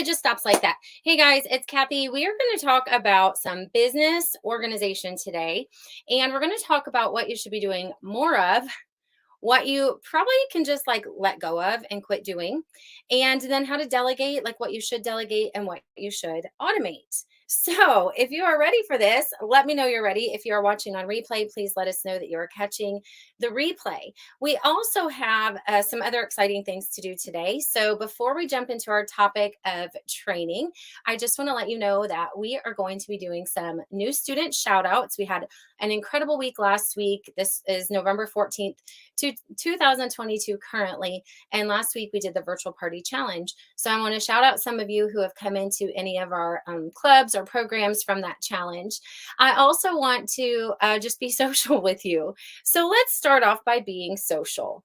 it just stops like that. Hey guys, it's Kathy. We are going to talk about some business organization today, and we're going to talk about what you should be doing more of, what you probably can just like let go of and quit doing, and then how to delegate, like what you should delegate and what you should automate. So, if you are ready for this, let me know you're ready. If you are watching on replay, please let us know that you are catching the replay. We also have some other exciting things to do today. So, before we jump into our topic of training, I just want to let you know that we are going to be doing some new student shout outs. We had an incredible week last week. This is November 14th. 2022 currently, and last week we did the virtual party challenge. So I want to shout out some of you who have come into any of our clubs or programs from that challenge. I also want to just be social with you. So let's start off by being social.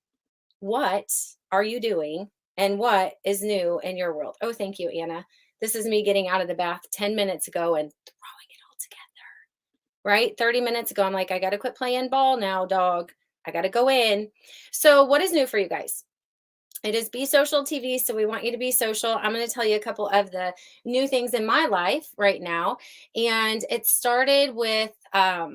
What are you doing and what is new in your world? Oh, thank you, Anna. This is me getting out of the bath 10 minutes ago and throwing it all together, right? 30 minutes ago, I'm like, I got to quit playing ball now, dog. I got to go in. So, what is new for you guys? It is Be Social TV. So, we want you to be social. I'm going to tell you a couple of the new things in my life right now. And it started with, a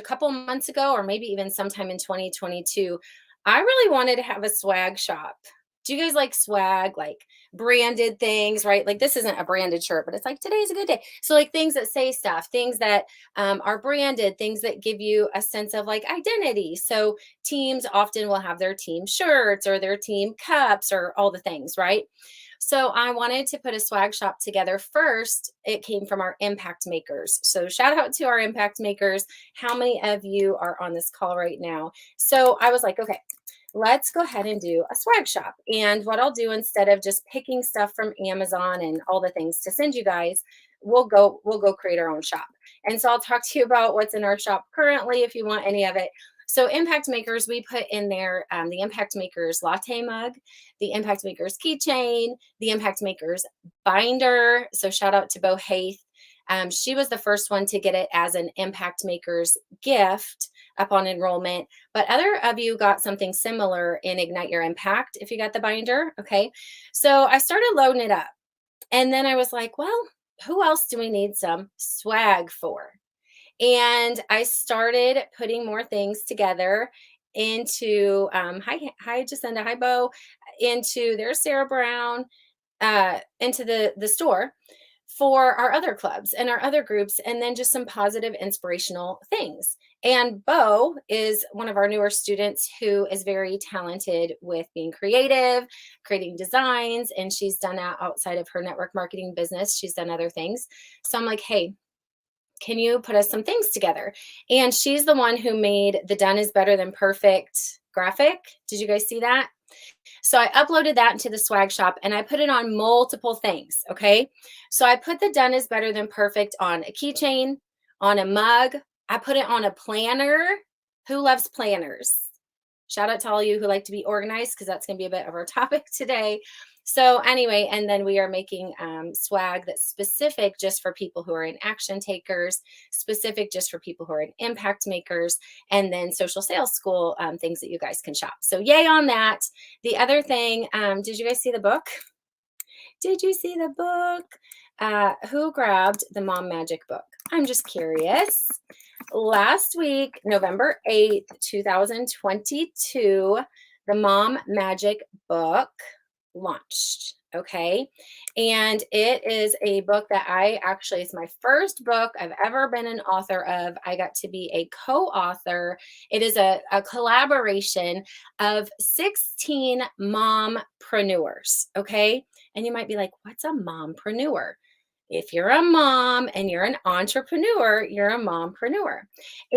couple months ago, or maybe even sometime in 2022. I really wanted to have a swag shop. Do you guys like swag, like branded things, right? Like this isn't a branded shirt, but it's like today's a good day. So, like things that say stuff, things that are branded, things that give you a sense of like identity. So, teams often will have their team shirts or their team cups or all the things, right? So I wanted to put a swag shop together. First, it came from our impact makers. So shout out to our impact makers. How many of you are on this call right now? So I was like, okay, let's go ahead and do a swag shop. And what I'll do, instead of just picking stuff from Amazon and all the things to send you guys, we'll go create our own shop. And so I'll talk to you about what's in our shop currently if you want any of it. So Impact Makers, we put in there the Impact Makers latte mug, the Impact Makers keychain, the Impact Makers binder. So shout out to Bo Haith. She was the first one to get it as an Impact Makers gift upon enrollment, but other of you got something similar in Ignite Your Impact if you got the binder. Okay. So I started loading it up, and then I was like, well, who else do we need some swag for? And I started putting more things together into hi Jacinda, hi Bo, into there's Sarah Brown, into the store for our other clubs and our other groups, and then just some positive inspirational things. And Bo is one of our newer students who is very talented with being creative, creating designs, and she's done that outside of her network marketing business. She's done other things. So I'm like, hey, can you put us some things together? And she's the one who made the Done is Better Than Perfect graphic. Did you guys see that? So I uploaded that into the swag shop and I put it on multiple things. Okay. So I put the Done is Better Than Perfect on a keychain, on a mug. I put it on a planner. Who loves planners? Shout out to all you who like to be organized, because that's going to be a bit of our topic today. So anyway, and then we are making swag that's specific just for people who are in action takers, specific just for people who are in impact makers, and then social sales school things that you guys can shop. So yay on that. The other thing, did you guys see the book? Did you see the book? Who grabbed the Mom Magic book? I'm just curious. Last week, November 8th, 2022, the Mom Magic book launched. Okay. And it is a book that it's my first book I've ever been an author of. I got to be a co-author. It is a collaboration of 16 mompreneurs. Okay. And you might be like, what's a mompreneur? If you're a mom and you're an entrepreneur, you're a mompreneur.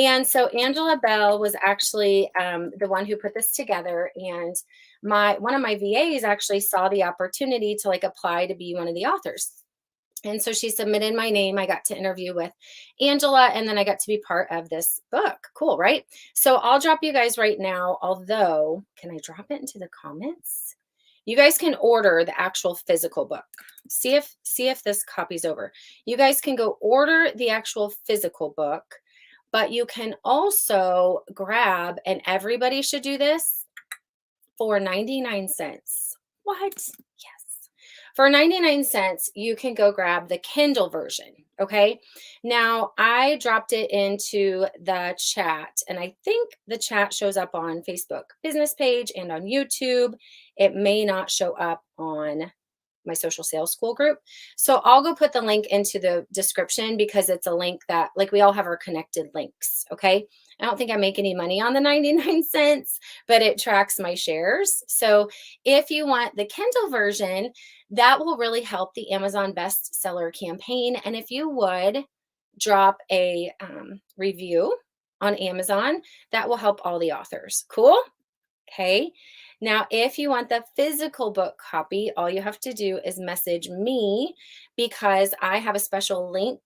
And so Angela Bell was actually the one who put this together. And one of my VAs actually saw the opportunity to like apply to be one of the authors. And so she submitted my name. I got to interview with Angela, and then I got to be part of this book. Cool, right? So I'll drop you guys right now, although, can I drop it into the comments? You guys can order the actual physical book. See if this copy's over. You guys can go order the actual physical book, but you can also grab, and everybody should do this, for 99 cents. What? Yes. For 99 cents, you can go grab the Kindle version. Okay. Now, I dropped it into the chat, and I think the chat shows up on Facebook business page and on YouTube. It may not show up on my social sales school group. So I'll go put the link into the description because it's a link that, like, we all have our connected links. Okay. I don't think I make any money on the 99 cents, but it tracks my shares. So if you want the Kindle version, that will really help the Amazon bestseller campaign. And if you would drop a review on Amazon, that will help all the authors. Cool. Okay. Now, if you want the physical book copy, all you have to do is message me because I have a special link.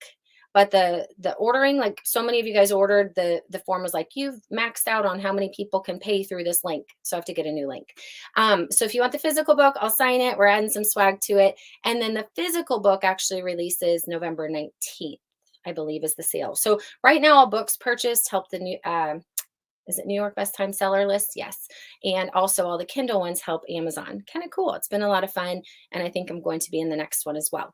But the ordering, like so many of you guys ordered, the form was like, you've maxed out on how many people can pay through this link. So I have to get a new link. So if you want the physical book, I'll sign it. We're adding some swag to it. And then the physical book actually releases November 19th, I believe, is the sale. So right now, all books purchased help the new is it New York Best Time Seller list? Yes. And also all the Kindle ones help Amazon. Kind of cool. It's been a lot of fun. And I think I'm going to be in the next one as well.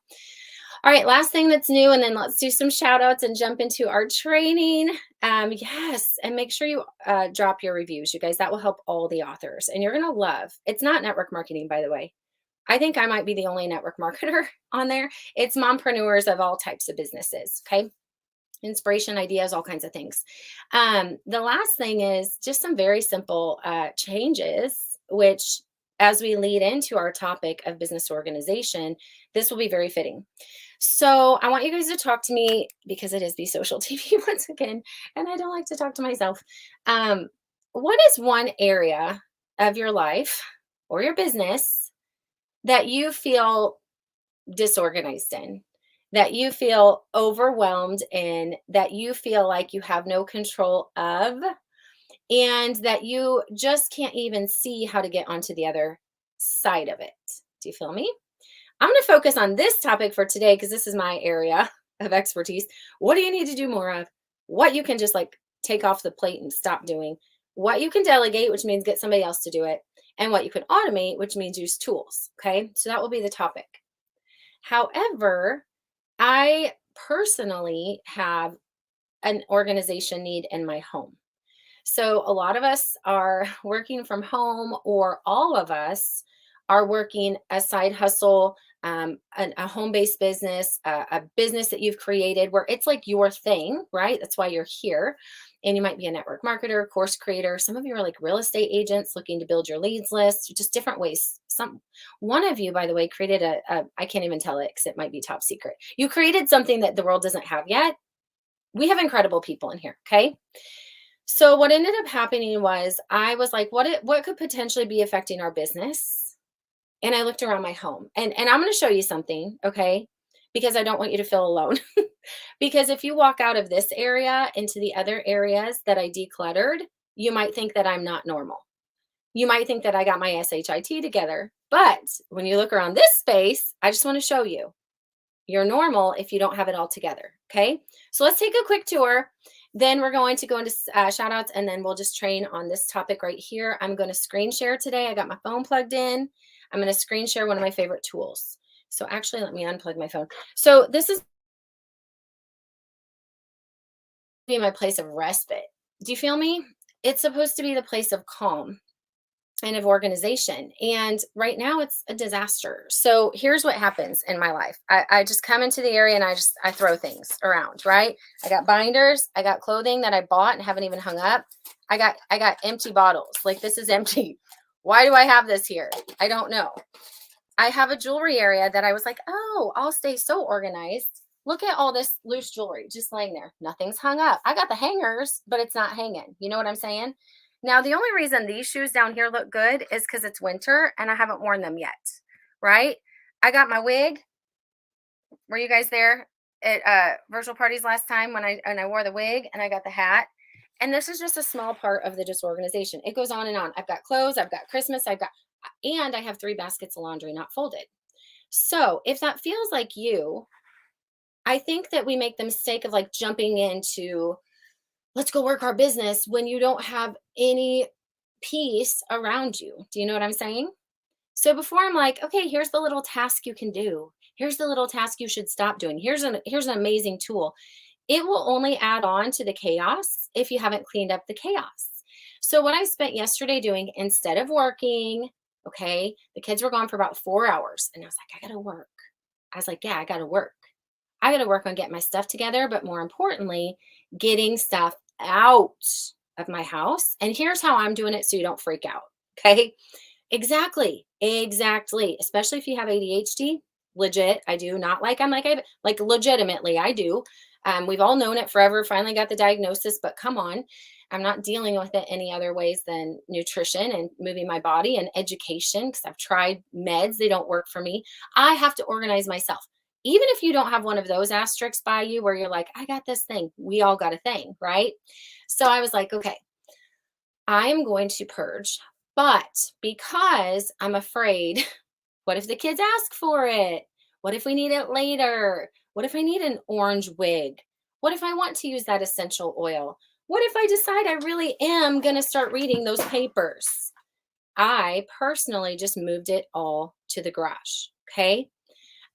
All right, last thing that's new, and then let's do some shout outs and jump into our training. Yes, and make sure you drop your reviews, you guys. That will help all the authors. And you're going to love, it's not network marketing, by the way. I think I might be the only network marketer on there. It's mompreneurs of all types of businesses. Okay. Inspiration, ideas, all kinds of things. The last thing is just some very simple changes, which, as we lead into our topic of business organization, this will be very fitting. So I want you guys to talk to me because it is Be Social TV once again, and I don't like to talk to myself. What is one area of your life or your business that you feel disorganized in, that you feel overwhelmed in, that you feel like you have no control of, and that you just can't even see how to get onto the other side of it? Do you feel me? I'm going to focus on this topic for today because this is my area of expertise. What do you need to do more of? What you can just like take off the plate and stop doing? What you can delegate, which means get somebody else to do it, and what you can automate, which means use tools. Okay. So that will be the topic. However, I personally have an organization need in my home. So a lot of us are working from home, or all of us are working a side hustle, a home-based business, a business that you've created where it's like your thing, right? That's why you're here. And you might be a network marketer, course creator. Some of you are like real estate agents looking to build your leads list, just different ways. One of you, by the way, created I can't even tell it because it might be top secret. You created something that the world doesn't have yet. We have incredible people in here. Okay. So what ended up happening was I was like, what could potentially be affecting our business? And I looked around my home, and I'm going to show you something, okay? Because I don't want you to feel alone. Because if you walk out of this area into the other areas that I decluttered, you might think that I'm not normal. You might think that I got my SHIT together. But when you look around this space, I just want to show you you're normal if you don't have it all together. Okay. So let's take a quick tour. Then we're going to go into shout outs, and then we'll just train on this topic right here. I'm going to screen share today. I got my phone plugged in. I'm going to screen share one of my favorite tools. So actually, let me unplug my phone. So this is be my place of respite. Do you feel me? It's supposed to be the place of calm and of organization. And right now it's a disaster. So here's what happens in my life. I just come into the area and I throw things around, right? I got binders, I got clothing that I bought and haven't even hung up. I got empty bottles. Like, this is empty. Why do I have this here? I don't know. I have a jewelry area that I was like, oh, I'll stay so organized. Look at all this loose jewelry just laying there. Nothing's hung up. I got the hangers, but it's not hanging. You know what I'm saying? Now, the only reason these shoes down here look good is because it's winter and I haven't worn them yet, right? I got my wig. Were you guys there at virtual parties last time when I wore the wig, and I got the hat? And this is just a small part of the disorganization. It goes on and on. I've got clothes, I've got Christmas, and I have 3 baskets of laundry not folded. So if that feels like you, I think that we make the mistake of like jumping into, let's go work our business when you don't have any peace around you. Do you know what I'm saying? So before I'm like, okay, here's the little task you can do. Here's the little task you should stop doing. Here's an amazing tool. It will only add on to the chaos if you haven't cleaned up the chaos. So what I spent yesterday doing instead of working, okay, the kids were gone for about 4 hours and I was like, I gotta work. I was like, yeah, I gotta work. I gotta work on getting my stuff together, but more importantly, getting stuff out of my house. And here's how I'm doing it so you don't freak out. Okay. Exactly. Exactly. Especially if you have ADHD. Legit. I do. Not like I'm like legitimately, I do. We've all known it forever. Finally got the diagnosis, but come on. I'm not dealing with it any other ways than nutrition and moving my body and education because I've tried meds. They don't work for me. I have to organize myself. Even if you don't have one of those asterisks by you where you're like, I got this thing, we all got a thing, right? So I was like, okay, I'm going to purge. But because I'm afraid, what if the kids ask for it? What if we need it later? What if I need an orange wig? What if I want to use that essential oil? What if I decide I really am going to start reading those papers? I personally just moved it all to the garage. Okay.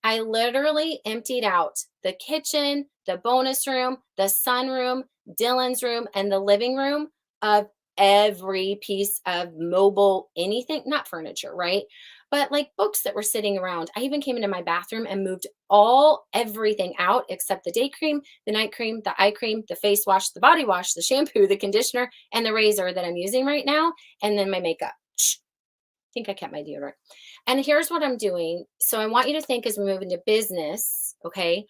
I literally emptied out the kitchen, the bonus room, the sunroom, Dylan's room, and the living room of every piece of mobile anything, not furniture, right? But like books that were sitting around. I even came into my bathroom and moved everything out except the day cream, the night cream, the eye cream, the face wash, the body wash, the shampoo, the conditioner, and the razor that I'm using right now, and then my makeup. Think I kept my deodorant. And here's what I'm doing. So I want you to think as we move into business, okay?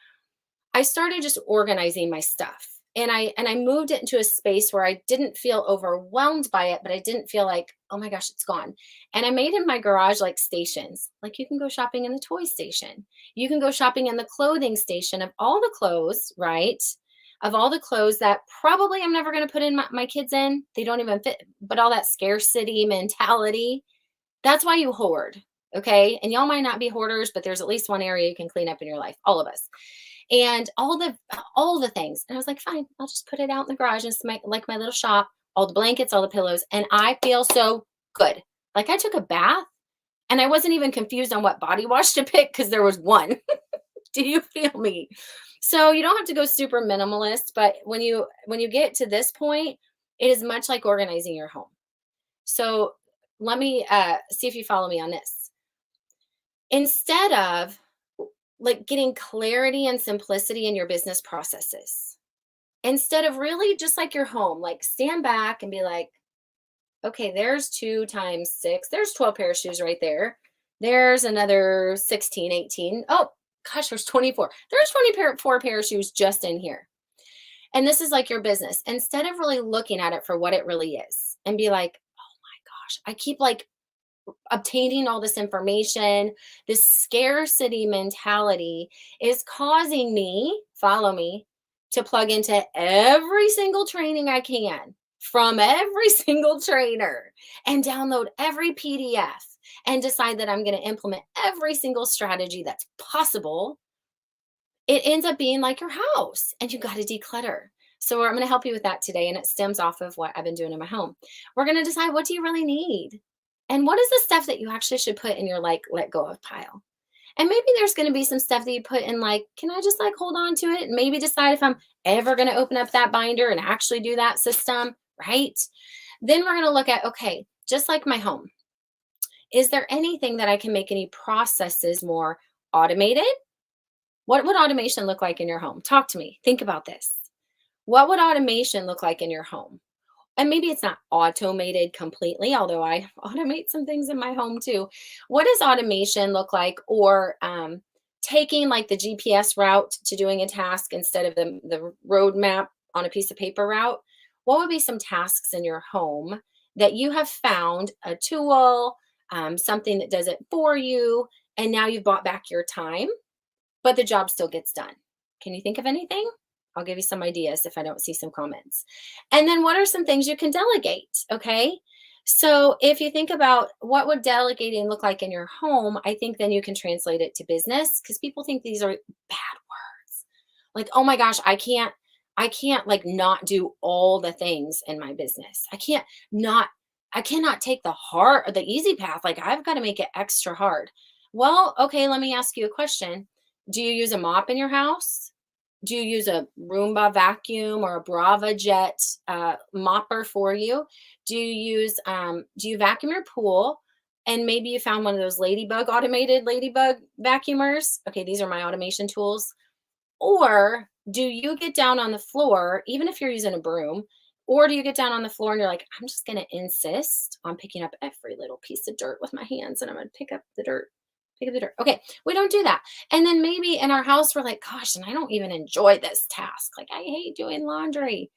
I started just organizing my stuff. And I moved it into a space where I didn't feel overwhelmed by it, but I didn't feel like, oh my gosh, it's gone. And I made in my garage like stations. Like you can go shopping in the toy station. You can go shopping in the clothing station of all the clothes, right? Of all the clothes that probably I'm never going to put in my kids in. They don't even fit, but all that scarcity mentality, that's why you hoard, okay? And y'all might not be hoarders, but there's at least one area you can clean up in your life, all of us. And all the things. And I was like, fine, I'll just put it out in the garage. It's like my little shop, all the blankets, all the pillows, and I feel so good. Like I took a bath and I wasn't even confused on what body wash to pick because there was one. Do you feel me? So you don't have to go super minimalist, but when you get to this point, it is much like organizing your home. So let me see if you follow me on this. Instead of like getting clarity and simplicity in your business processes, instead of really just like your home, like stand back and be like, okay, there's 2 times 6, there's 12 pair of shoes right there. There's another 16, 18. Oh gosh, there's 24. There's 24 pair of shoes just in here. And this is like your business. Instead of really looking at it for what it really is and be like, gosh, I keep like obtaining all this information, this scarcity mentality is causing me, follow me, to plug into every single training I can from every single trainer and download every PDF and decide that I'm going to implement every single strategy that's possible. It ends up being like your house and you got to declutter. So I'm going to help you with that today. And it stems off of what I've been doing in my home. We're going to decide, what do you really need? And what is the stuff that you actually should put in your like let go of pile? And maybe there's going to be some stuff that you put in like, can I just like hold on to it and maybe decide if I'm ever going to open up that binder and actually do that system, right? Then we're going to look at, okay, just like my home, is there anything that I can make any processes more automated? What would automation look like in your home? Talk to me. Think about this. What would automation look like in your home? And maybe it's not automated completely, although I automate some things in my home too. What does automation look like? Or taking like the GPS route to doing a task instead of the road map on a piece of paper route? What would be some tasks in your home that you have found a tool, something that does it for you, and now you've bought back your time, but the job still gets done? Can you think of anything? I'll give you some ideas if I don't see some comments. And then what are some things you can delegate? Okay. So if you think about what would delegating look like in your home, I think then you can translate it to business because people think these are bad words. Like, oh my gosh, I can't like not do all the things in my business. I can't not, I cannot take the easy path. Like, I've got to make it extra hard. Well, okay, let me ask you a question. Do you use a mop in your house? Do you use a Roomba vacuum or a Brava Jet mopper for you? Do you vacuum your pool? And maybe you found one of those automated ladybug vacuumers. Okay, these are my automation tools. Or do you get down on the floor, even if you're using a broom, or do you get down on the floor and you're like, I'm just going to insist on picking up every little piece of dirt with my hands and I'm going to pick up the dirt, pick up the dirt. Okay, we don't do that. And then maybe in our house, we're like, gosh, and I don't even enjoy this task. Like, I hate doing laundry.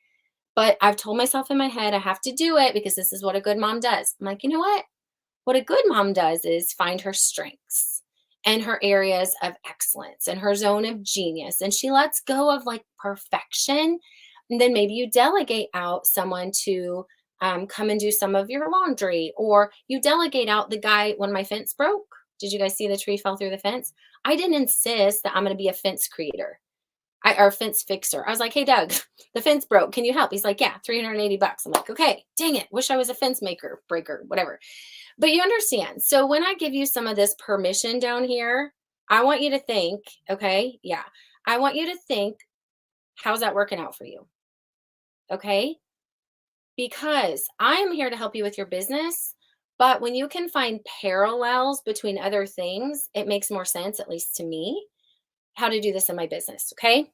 But I've told myself in my head, I have to do it because this is what a good mom does. I'm like, you know what? What a good mom does is find her strengths and her areas of excellence and her zone of genius. And she lets go of like perfection. And then maybe you delegate out someone to come and do some of your laundry, or you delegate out the guy when my fence broke. Did you guys see the tree fell through the fence? I didn't insist that I'm going to be a fence creator. Or fence fixer. I was like, hey, Doug, the fence broke. Can you help? He's like, yeah, $380. I'm like, okay, dang it. Wish I was a fence maker, breaker, whatever. But you understand. So when I give you some of this permission down here, I want you to think, okay, yeah, I want you to think, how's that working out for you? Okay. Because I am here to help you with your business. But when you can find parallels between other things, it makes more sense, at least to me, how to do this in my business. Okay.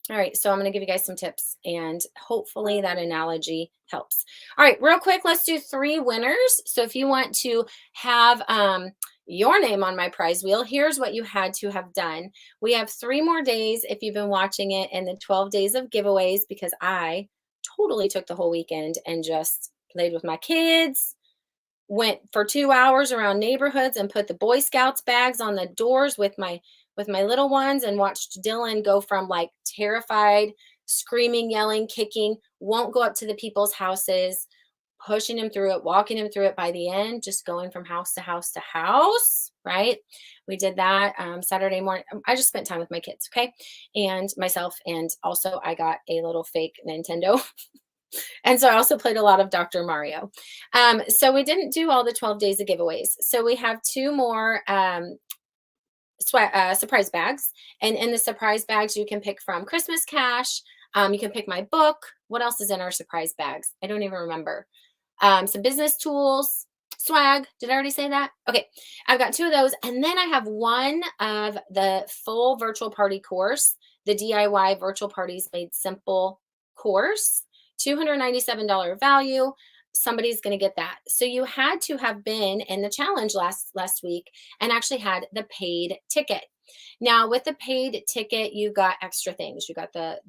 All right, so I'm going to give you guys some tips and hopefully that analogy helps. All right, real quick, let's do 3 winners. So if you want to have your name on my prize wheel, here's what you had to have done. We have 3 more days if you've been watching it in the 12 days of giveaways, because I totally took the whole weekend and just played with my kids, went for 2 hours around neighborhoods and put the Boy Scouts bags on the doors with my little ones, and watched Dylan go from like terrified, screaming, yelling, kicking, won't go up to the people's houses, pushing him through it, walking him through it, by the end, just going from house to house to house, right? We did that Saturday morning. I just spent time with my kids, okay? And myself. And also I got a little fake Nintendo. And so I also played a lot of Dr. Mario. So we didn't do all the 12 days of giveaways. So we have 2 more surprise bags. And in the surprise bags, you can pick from Christmas cash. You can pick my book. What else is in our surprise bags? I don't even remember. Some business tools, swag. Did I already say that? Okay. I've got 2 of those. And then I have one of the full virtual party course, the DIY Virtual Parties Made Simple course, $297 value. Somebody's going to get that. So you had to have been in the challenge last week and actually had the paid ticket. Now with the paid ticket, you got extra things. You got the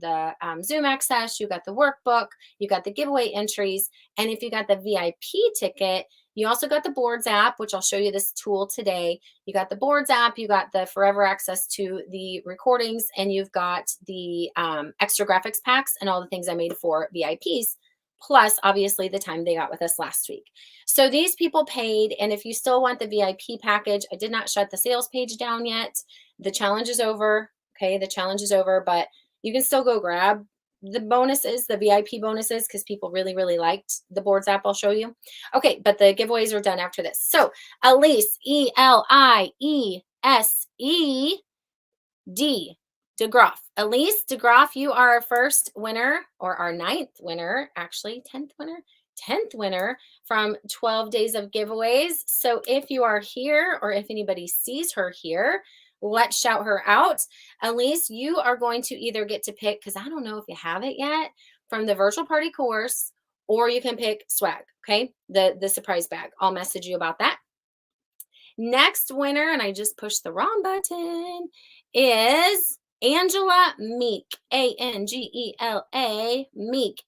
Zoom access, you got the workbook, you got the giveaway entries. And if you got the VIP ticket, you also got the boards app, which I'll show you this tool today. You got the boards app, you got the forever access to the recordings, and you've got the extra graphics packs and all the things I made for VIPs, plus obviously the time they got with us last week. So these people paid. And if you still want the VIP package, I did not shut the sales page down yet. The challenge is over. Okay. The challenge is over, but you can still go grab the bonuses, the VIP bonuses, because people really, really liked the boards app. I'll show you. Okay. But the giveaways are done after this. So Elise, ELIESE DeGroff. Elise DeGroff, you are our first winner, or our 9th winner, actually 10th winner from 12 days of giveaways. So if you are here, or if anybody sees her here, let's shout her out. Elise, you are going to either get to pick, because I don't know if you have it yet, from the virtual party course, or you can pick swag, okay? The surprise bag. I'll message you about that. Next winner, and I just pushed the wrong button, is Angela Meek, Angela Meek, MEEK.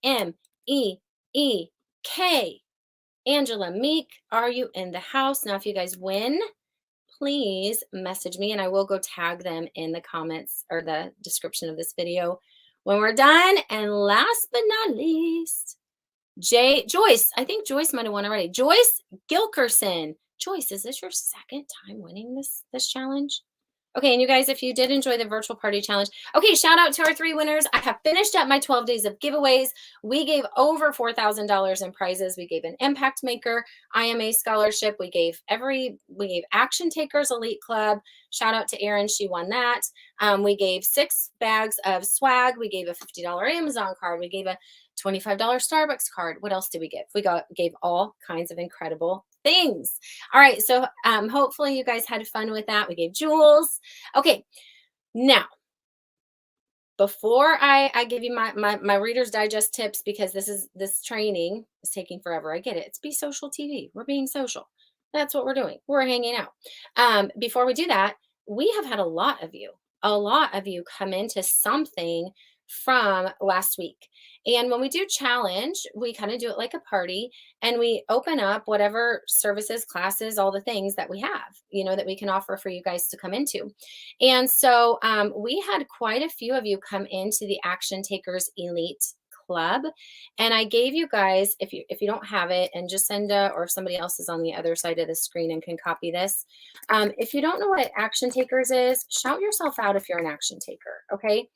Angela Meek, are you in the house? Now, if you guys win, please message me and I will go tag them in the comments or the description of this video when we're done. And last but not least, Joyce. I think Joyce might have won already. Joyce Gilkerson. Joyce, is this your 2nd time winning this challenge? Okay, and you guys, if you did enjoy the virtual party challenge, okay, shout out to our 3 winners. I have finished up my 12 days of giveaways. We gave over $4,000 in prizes. We gave an impact maker IMA scholarship. We gave Action Takers Elite Club. Shout out to Erin, she won that. We gave 6 bags of swag. We gave a $50 Amazon card. We gave a $25 Starbucks card. What else did we give? Gave all kinds of incredible things. All right, so hopefully you guys had fun with that. We gave jewels. Okay, now before I give you my Reader's Digest tips, because this training is taking forever. I get it. It's Be Social TV. We're being social. That's what we're doing. We're hanging out. Before we do that, we have had a lot of you come into something from last week. And when we do challenge, we kind of do it like a party, and we open up whatever services, classes, all the things that we have, that we can offer for you guys to come into. And so we had quite a few of you come into the Action Takers Elite Club, and I gave you guys, if you don't have it, and Jacinda or if somebody else is on the other side of the screen and can copy this, if you don't know what Action Takers is, shout yourself out if you're an action taker. Okay,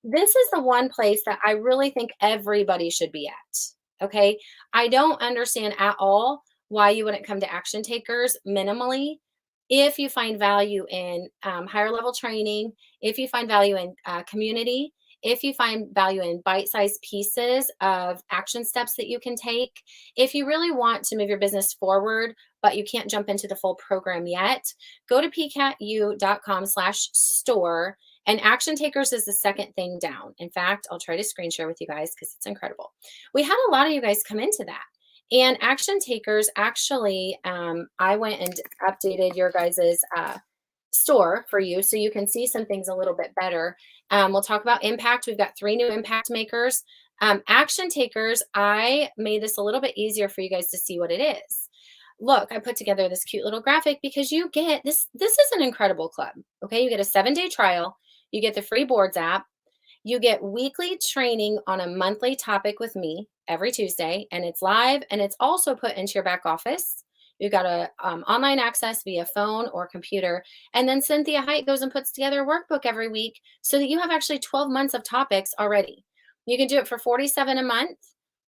this is the one place that I really think everybody should be at. Okay, I don't understand at all why you wouldn't come to Action Takers minimally if you find value in higher level training, if you find value in community, if you find value in bite-sized pieces of action steps that you can take, if you really want to move your business forward, but you can't jump into the full program yet, go to pcatu.com/store, and Action Takers is the second thing down. In fact, I'll try to screen share with you guys because it's incredible. We had a lot of you guys come into that. And Action Takers, actually, I went and updated your guys's store for you so you can see some things a little bit better. We'll talk about impact. We've got 3 new impact makers. Action Takers, I made this a little bit easier for you guys to see what it is. Look, I put together this cute little graphic because you get this. This is an incredible club. Okay, you get a 7-day trial. You get the free boards app. You get weekly training on a monthly topic with me every Tuesday, and it's live, and it's also put into your back office. You've got a online access via phone or computer. And then Cynthia Height goes and puts together a workbook every week so that you have actually 12 months of topics already. You can do it for $47 a month,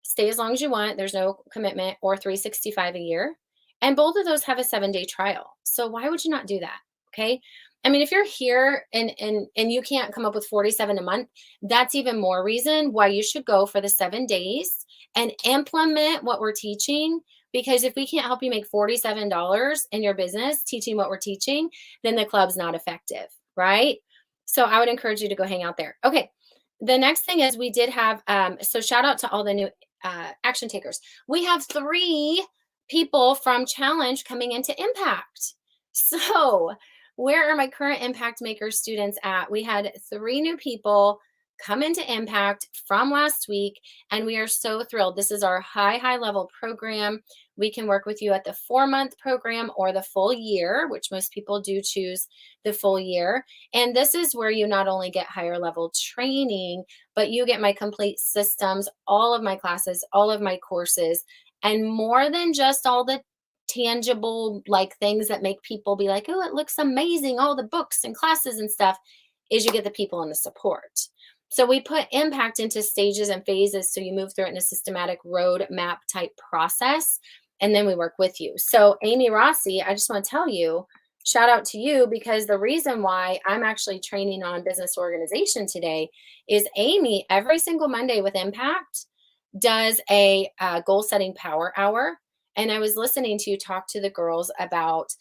stay as long as you want, there's no commitment, or $365 a year. And both of those have a 7-day trial. So why would you not do that? Okay. I mean, if you're here and you can't come up with $47 a month, that's even more reason why you should go for the 7 days and implement what we're teaching. Because if we can't help you make $47 in your business teaching what we're teaching, then the club's not effective, right? So I would encourage you to go hang out there. Okay. The next thing is we did have, so shout out to all the new action takers. We have 3 people from Challenge coming into Impact. So where are my current Impact Maker students at? We had 3 new people come into Impact from last week, and we are so thrilled. This is our high level program. We can work with you at the 4-month program or the full year, which most people do choose the full year. And this is where you not only get higher level training, but you get my complete systems, all of my classes, all of my courses, and more than just all the tangible like things that make people be like, oh, it looks amazing, all the books and classes and stuff, is you get the people and the support. So we put impact into stages and phases so you move through it in a systematic roadmap type process, and then we work with you. So Amy Rossi, I just want to tell you, shout out to you, because the reason why I'm actually training on business organization today is Amy every single Monday with Impact does a goal setting power hour. And I was listening to you talk to the girls about,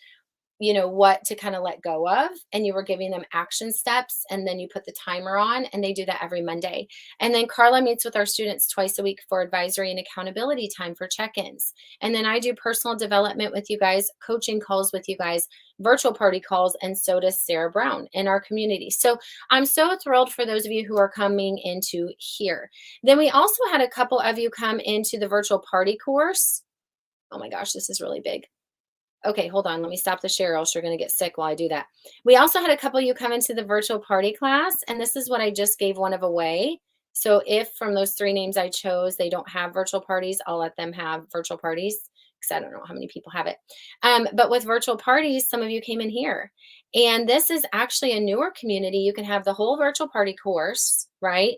what to kind of let go of. And you were giving them action steps, and then you put the timer on, and they do that every Monday. And then Carla meets with our students twice a week for advisory and accountability time for check-ins. And then I do personal development with you guys, coaching calls with you guys, virtual party calls, and so does Sarah Brown in our community. So I'm so thrilled for those of you who are coming into here. Then we also had a couple of you come into the virtual party course. Oh my gosh, this is really big. Okay, hold on. Let me stop the share, else you're going to get sick while I do that. We also had a couple of you come into the virtual party class, and this is what I just gave one of away. So if from those 3 names I chose, they don't have virtual parties, I'll let them have virtual parties because I don't know how many people have it. But with virtual parties, some of you came in here. And this is actually a newer community. You can have the whole virtual party course, right?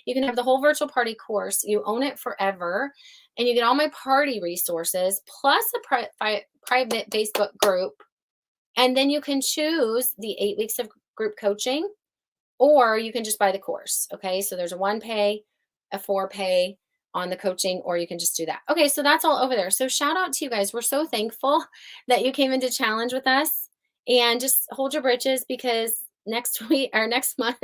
You can have the whole virtual party course. You own it forever. And you get all my party resources plus a private Facebook group. And then you can choose the 8 weeks of group coaching, or you can just buy the course. Okay. So there's a 1 pay, a 4 pay on the coaching, or you can just do that. Okay. So that's all over there. So shout out to you guys. We're so thankful that you came into challenge with us, and just hold your britches because next week or next month,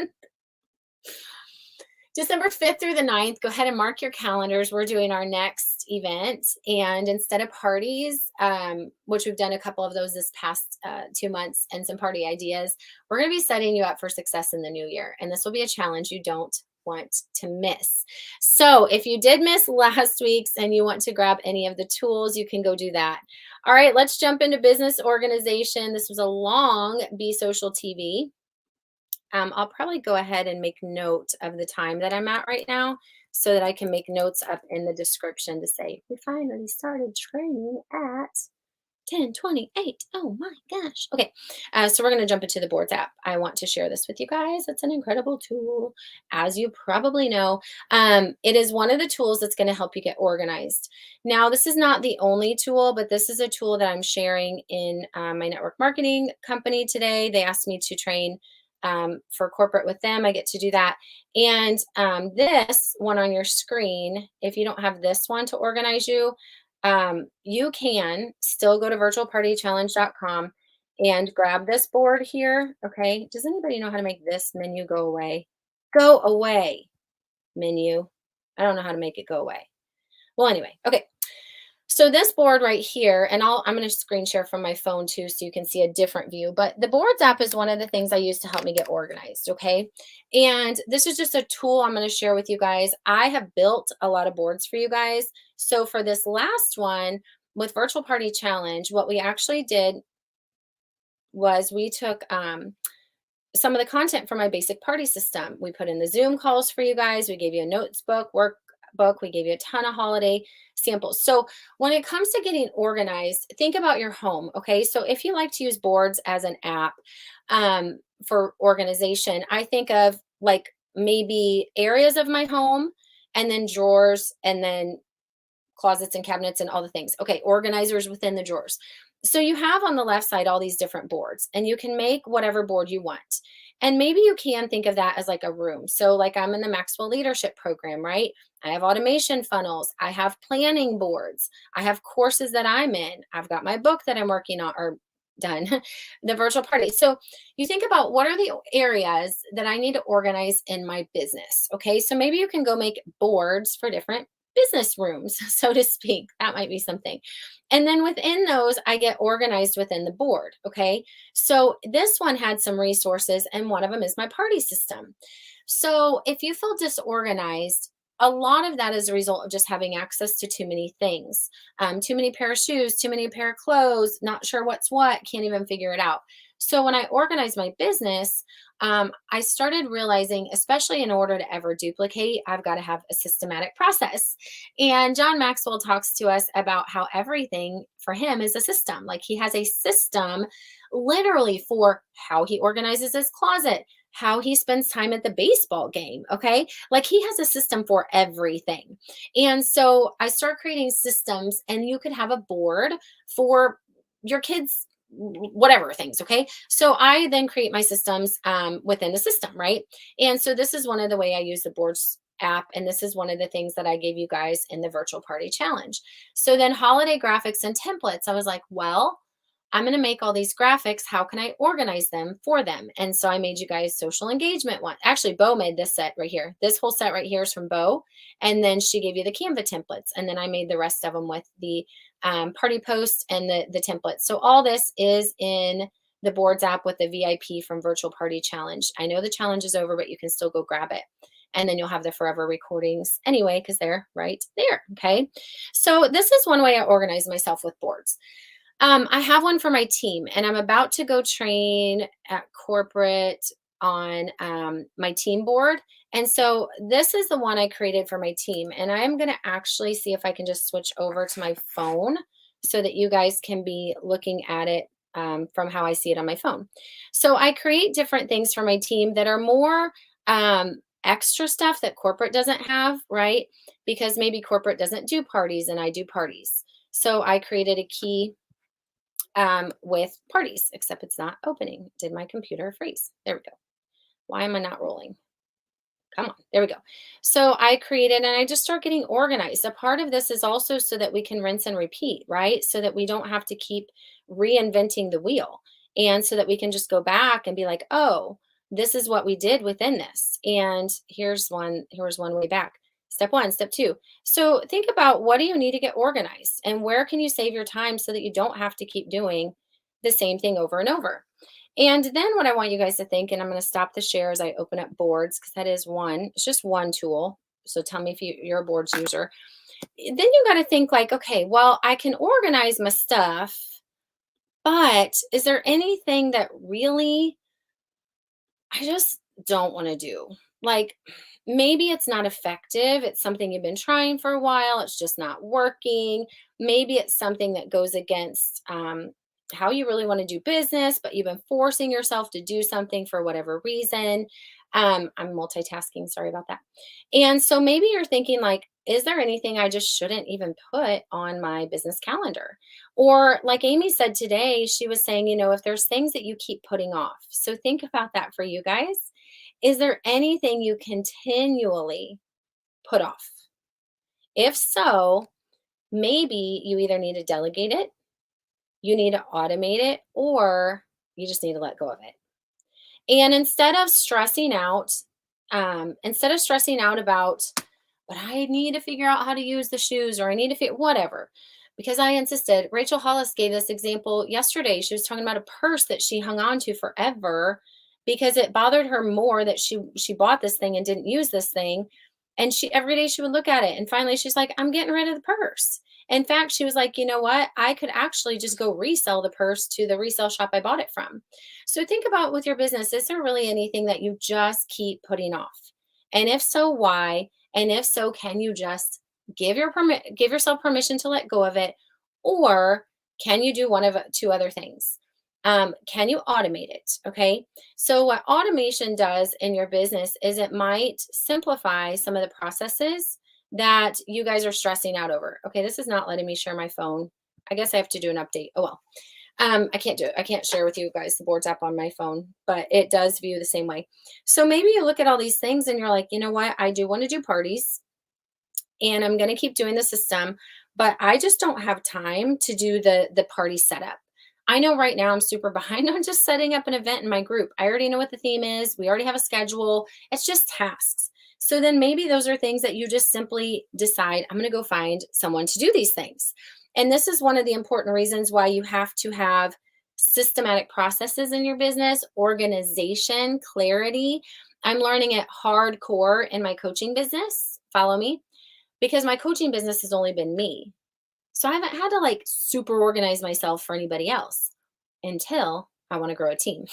December 5th through the 9th, go ahead and mark your calendars. We're doing our next event. And instead of parties, which we've done a couple of those this past 2 months and some party ideas, we're going to be setting you up for success in the new year. And this will be a challenge you don't want to miss. So if you did miss last week's and you want to grab any of the tools, you can go do that. All right, let's jump into business organization. This was a long Be Social TV. I'll probably go ahead and make note of the time that I'm at right now so that I can make notes up in the description to say, we finally started training at 10:28. Oh my gosh. Okay. So we're going to jump into the boards app. I want to share this with you guys. It's an incredible tool. As you probably know, it is one of the tools that's going to help you get organized. Now, this is not the only tool, but this is a tool that I'm sharing in my network marketing company today. They asked me to train for corporate with them. I get to do that. And this one on your screen, if you don't have this one to organize you, you can still go to virtualpartychallenge.com and grab this board here. Okay. Does anybody know how to make this menu go away? Go away menu. I don't know how to make it go away. Well, anyway, okay. So this board right here, and I'm going to screen share from my phone too, so you can see a different view, but the boards app is one of the things I use to help me get organized. Okay. And this is just a tool I'm going to share with you guys. I have built a lot of boards for you guys. So for this last one with Virtual Party Challenge, what we actually did was we took, some of the content from my basic party system. We put in the Zoom calls for you guys. We gave you a notes book, workbook. We gave you a ton of holiday samples. So when it comes to getting organized, think about your home. Okay. So if you like to use boards as an app for organization, I think of like maybe areas of my home and then drawers and then closets and cabinets and all the things. Okay. Organizers within the drawers. So you have on the left side all these different boards, and you can make whatever board you want. And maybe you can think of that as like a room. So like I'm in the Maxwell Leadership Program, right? I have automation funnels. I have planning boards. I have courses that I'm in. I've got my book that I'm working on or done, the virtual party. So you think about what are the areas that I need to organize in my business. Okay. So maybe you can go make boards for different business rooms, so to speak. That might be something. And then within those, I get organized within the board. Okay. So this one had some resources, and one of them is my party system. So if you feel disorganized, a lot of that is a result of just having access to too many things, too many pair of shoes, too many pair of clothes, not sure what's what, can't even figure it out. So when I organized my business, I started realizing, especially in order to ever duplicate, I've got to have a systematic process. And John Maxwell talks to us about how everything for him is a system. Like he has a system literally for how he organizes his closet, how he spends time at the baseball game. Okay. Like he has a system for everything. And so I start creating systems, and you could have a board for your kids whatever things. Okay. So I then create my systems within the system. Right. And so this is one of the way I use the boards app. And this is one of the things that I gave you guys in the virtual party challenge. So then holiday graphics and templates, I was like, well, I'm going to make all these graphics. How can I organize them for them? And so I made you guys social engagement one. Actually, Bo made this set right here. This whole set right here is from Bo. And then she gave you the Canva templates. And then I made the rest of them with the party post and the templates. So all this is in the boards app with the VIP from Virtual Party Challenge. I know the challenge is over, but you can still go grab it. And then you'll have the forever recordings anyway, because they're right there. Okay. So this is one way I organize myself with boards. I have one for my team, and I'm about to go train at corporate on my team board. And so this is the one I created for my team. And I'm going to actually see if I can just switch over to my phone so that you guys can be looking at it from how I see it on my phone. So I create different things for my team that are more extra stuff that corporate doesn't have, right? Because maybe corporate doesn't do parties and I do parties. So I created a key with parties, except it's not opening. Did my computer freeze? There we go. Why am I not rolling? Come on, there we go. So I created and I just start getting organized. A part of this is also so that we can rinse and repeat, right? So that we don't have to keep reinventing the wheel. And so that we can just go back and be like, oh, this is what we did within this. And here's one way back. Step one, step two. So think about what do you need to get organized and where can you save your time so that you don't have to keep doing the same thing over and over. And then what I want you guys to think, and I'm going to stop the share as I open up boards because that is one, it's just one tool. So tell me if you're a boards user. Then you got to think like, okay, well, I can organize my stuff, but is there anything that really I just don't want to do? Like maybe it's not effective. It's something you've been trying for a while. It's just not working. Maybe it's something that goes against how you really want to do business, but you've been forcing yourself to do something for whatever reason. I'm multitasking. Sorry about that. And so maybe you're thinking like, is there anything I just shouldn't even put on my business calendar? Or like Amy said today, she was saying, if there's things that you keep putting off. So think about that for you guys. Is there anything you continually put off? If so, maybe you either need to delegate it, you need to automate it, or you just need to let go of it. And instead of stressing out about, but I need to figure out how to use the shoes or I need to figure whatever. Because I insisted, Rachel Hollis gave this example yesterday. She was talking about a purse that she hung on to forever because it bothered her more that she bought this thing and didn't use this thing. And she every day she would look at it. And finally she's like, I'm getting rid of the purse. In fact, she was like, you know what? I could actually just go resell the purse to the resale shop I bought it from. So think about with your business, is there really anything that you just keep putting off? And if so, why? And if so, can you just give yourself permission to let go of it? Or can you do one of two other things? Can you automate it? Okay. So what automation does in your business is it might simplify some of the processes that you guys are stressing out over. Okay. This is not letting me share my phone. I guess I have to do an update. Oh, well. I can't do it. I can't share with you guys the boards app on my phone, but it does view the same way. So maybe you look at all these things and you're like, you know what? I do want to do parties and I'm going to keep doing the system, but I just don't have time to do the party setup. I know right now I'm super behind on just setting up an event in my group. I already know what the theme is. We already have a schedule. It's just tasks. So then maybe those are things that you just simply decide, I'm going to go find someone to do these things. And this is one of the important reasons why you have to have systematic processes in your business, organization, clarity. I'm learning it hardcore in my coaching business. Follow me, because my coaching business has only been me. So I haven't had to like super organize myself for anybody else until I want to grow a team.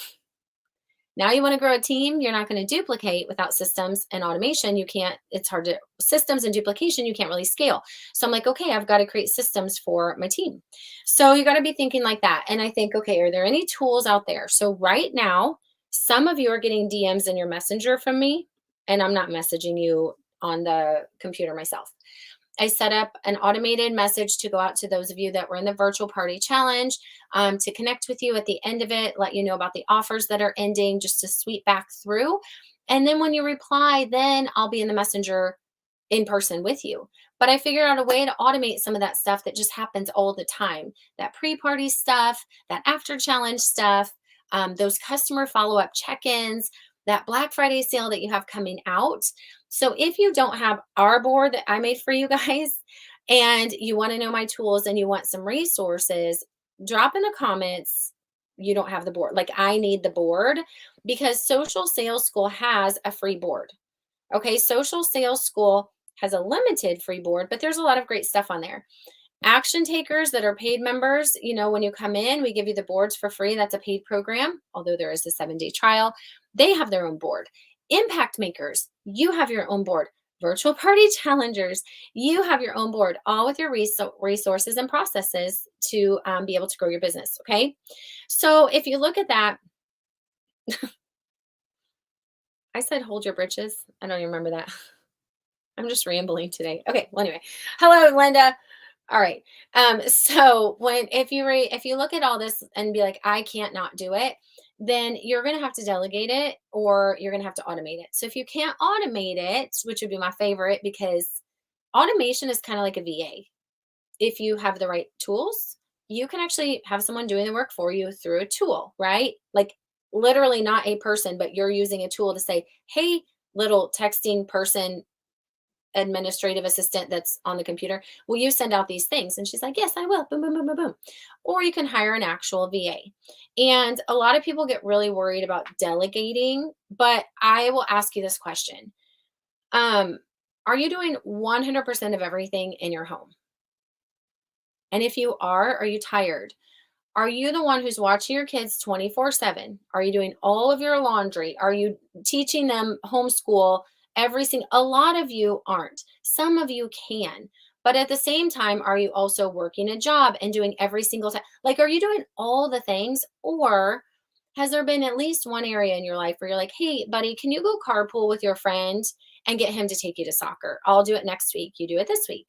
Now you want to grow a team, you're not going to duplicate without systems and automation. You can't, it's hard to, systems and duplication, you can't really scale. So I'm like, okay, I've got to create systems for my team. So you got to be thinking like that. And I think, okay, are there any tools out there? So right now, some of you are getting DMs in your messenger from me, and I'm not messaging you on the computer myself. I set up an automated message to go out to those of you that were in the virtual party challenge, to connect with you at the end of it, let you know about the offers that are ending, just to sweep back through. And then when you reply, then I'll be in the messenger in person with you. But I figured out a way to automate some of that stuff that just happens all the time. That pre-party stuff, that after challenge stuff, those customer follow-up check-ins, that Black Friday sale that you have coming out. So if you don't have our board that I made for you guys and you want to know my tools and you want some resources, drop in the comments. You don't have the board. Like I need the board because Social Sales School has a free board. Okay. Social Sales School has a limited free board, but there's a lot of great stuff on there. Action takers that are paid members, when you come in, we give you the boards for free. That's a paid program, although there is a 7-day trial. They have their own board. Impact makers, you have your own board. virtual party challengers, you have your own board, all with your resources and processes to be able to grow your business. Okay. So if you look at that, I said hold your britches. I don't even remember that. I'm just rambling today. Okay. Well, anyway, hello, Linda. All right. So when if you look at all this and be like, I can't not do it, then you're gonna have to delegate it or you're gonna have to automate it. So if you can't automate it, which would be my favorite because automation is kind of like a VA. If you have the right tools, you can actually have someone doing the work for you through a tool, right? Like literally not a person, but you're using a tool to say, hey, little texting person administrative assistant that's on the computer, will you send out these things? And she's like, yes, I will. Boom, boom, boom, boom, boom. Or you can hire an actual VA. And a lot of people get really worried about delegating, but I will ask you this question. Um, are you doing 100% of everything in your home? And if you are you tired? Are you the one who's watching your kids 24/7? Are you doing all of your laundry? Are you teaching them homeschool every single a lot of you aren't. Some of you can. But at the same time, are you also working a job and doing every single time? Like, are you doing all the things? Or has there been at least one area in your life where you're like, hey, buddy, can you go carpool with your friend and get him to take you to soccer? I'll do it next week. You do it this week.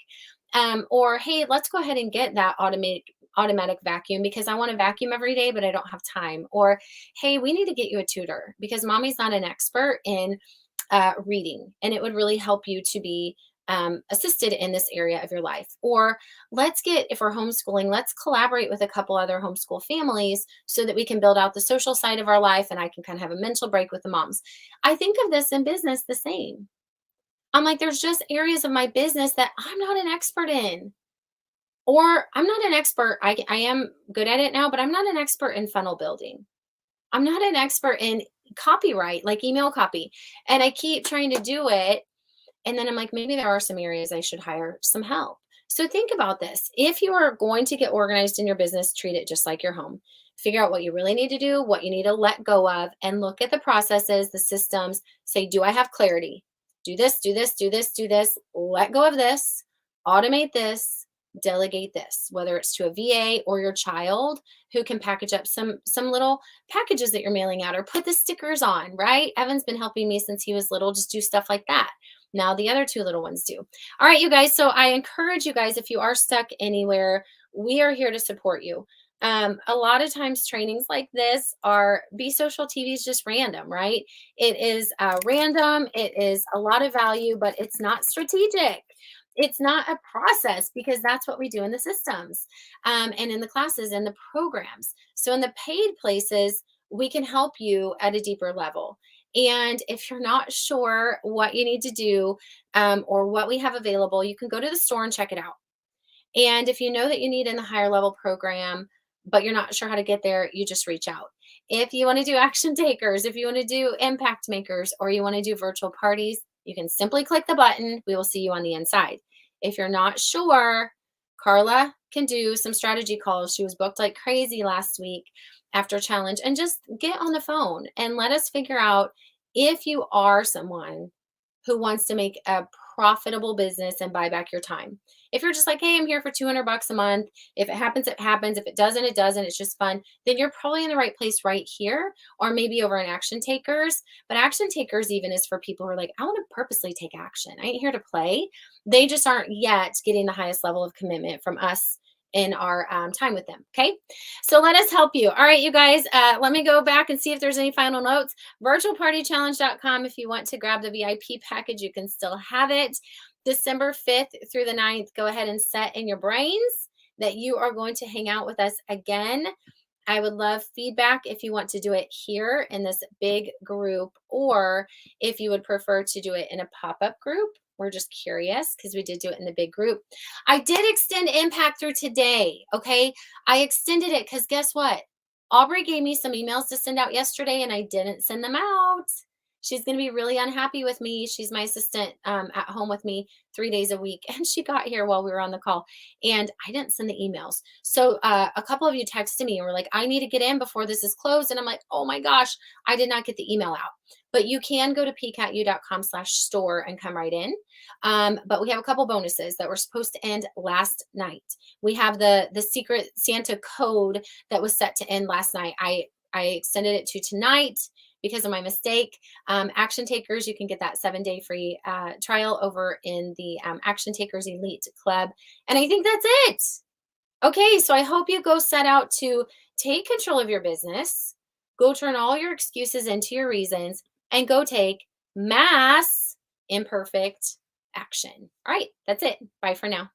Or hey, let's go ahead and get that automatic vacuum because I want to vacuum every day, but I don't have time. Or, hey, we need to get you a tutor because mommy's not an expert in reading, and it would really help you to be assisted in this area of your life. Or let's get, if we're homeschooling, let's collaborate with a couple other homeschool families so that we can build out the social side of our life and I can kind of have a mental break with the moms. I think of this in business the same. I'm like, there's just areas of my business that I'm not an expert in. Or I'm not an expert. I am good at it now, but I'm not an expert in funnel building. I'm not an expert in copyright, like email copy. And I keep trying to do it. And then I'm like, maybe there are some areas I should hire some help. So think about this. If you are going to get organized in your business, treat it just like your home. Figure out what you really need to do, what you need to let go of, and look at the processes, the systems. Say, do I have clarity? Do this, do this, do this, do this. Let go of this, automate this, delegate this, whether it's to a VA or your child who can package up some little packages that you're mailing out or put the stickers on, right? Evan's been helping me since he was little, just do stuff like that. Now the other two little ones do. All right, you guys. So I encourage you guys, if you are stuck anywhere, we are here to support you. A lot of times trainings like this are Be Social TV is just random, right? It is random. It is a lot of value, but it's not strategic. It's not a process because that's what we do in the systems and in the classes and the programs. So in the paid places, we can help you at a deeper level. And if you're not sure what you need to do or what we have available, you can go to the store and check it out. And if you know that you need in the higher level program, but you're not sure how to get there, you just reach out. If you want to do action takers, if you want to do impact makers, or you want to do virtual parties, you can simply click the button. We will see you on the inside. If you're not sure, Carla can do some strategy calls. She was booked like crazy last week after challenge, and just get on the phone and let us figure out if you are someone who wants to make a profitable business and buy back your time. If you're just like, hey, I'm here for 200 bucks a month. If it happens, it happens. If it doesn't, it doesn't. It's just fun. Then you're probably in the right place right here, or maybe over in Action Takers. But Action Takers even is for people who are like, I want to purposely take action. I ain't here to play. They just aren't yet getting the highest level of commitment from us in our time with them. Okay. So let us help you. All right, you guys, let me go back and see if there's any final notes. Virtualpartychallenge.com. If you want to grab the VIP package, you can still have it. December 5th through the 9th, go ahead and set in your brains that you are going to hang out with us again. I would love feedback if you want to do it here in this big group, or if you would prefer to do it in a pop-up group. We're just curious because we did do it in the big group. I did extend impact through today. Okay. I extended it because guess what? Aubrey gave me some emails to send out yesterday and I didn't send them out. she's going to be really unhappy with me. She's my assistant at home with me 3 days a week. And she got here while we were on the call and I didn't send the emails. So a couple of you texted me and were like, I need to get in before this is closed. And I'm like, oh my gosh, I did not get the email out. But you can go to pcatu.com/store and come right in. But we have a couple bonuses that were supposed to end last night. We have the secret Santa code that was set to end last night. I extended it to tonight because of my mistake. Action Takers, you can get that 7-day free trial over in the Action Takers Elite Club. And I think that's it. Okay, so I hope you go set out to take control of your business, go turn all your excuses into your reasons, and go take mass imperfect action. All right, that's it. Bye for now.